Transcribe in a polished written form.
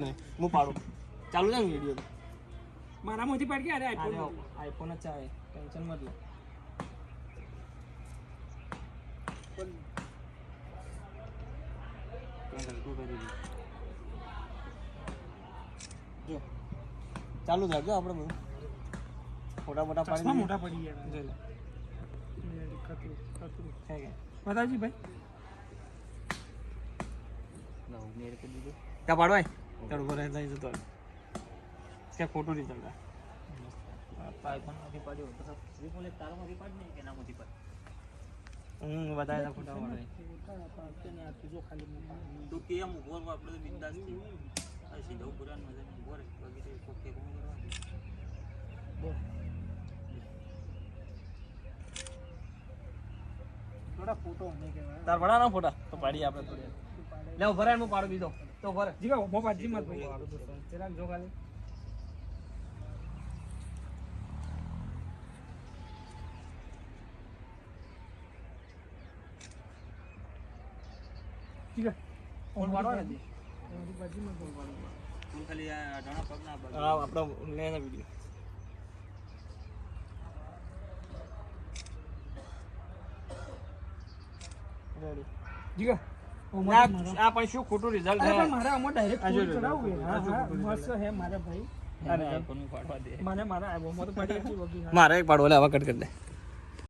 હું પાડું ચાલુ છે ને વિડીયો મારામાંથી પાડ કે અરે આઈફોન જ આવે ટેન્શન મત લે જો ચાલુ રાખજો આપણે બધું ફોટા મોટા પાડી મોટા પડી ગયા જોઈ લે બતાવજી ભાઈ क्या पाड़ो है चल ऊपर रहता है तो क्या फोटो नहीं चल रहा आईफोन માંથી પાડ્યો તો સબ બોલે તારો માંથી પાડ ને કે ના માંથી પાડ बताया था फोटो वाला ને આ તુજો ખાલી તો કે એમ ઉભો આપણે તો બિંદાસ થી આ સીધો પુરાણ મજા ઉભો રે બાકી તો કોકે કોમ કરવાનું થોડા ફોટો ને કે तार बड़ा ना फोटा तो पाड़ी आपने थोड़ी ले ऊपर है मैं पाड़ भी दो तो ऊपर જીગા મોબા જી મત ભાઈ ચિરાગ જો ખાલી જીગા फोन पाड़ो ने બાજી મત બોલ તું ખાલી આ ઘણા પગ ના બગ हां अपना लेना वीडियो रेडी જીગા આ પણ શું ખોટું રિઝલ્ટ અરે છે પણ મારા આમાં ડાયરેક્ટ ફોન કરાવું હા હા મસ્ત હે મારા ભાઈ આઈફોન પાડવા દે મને મારા આઈફોન તો પડી હતી વગી મારે એક પાડો લે આવા કટ કરી દે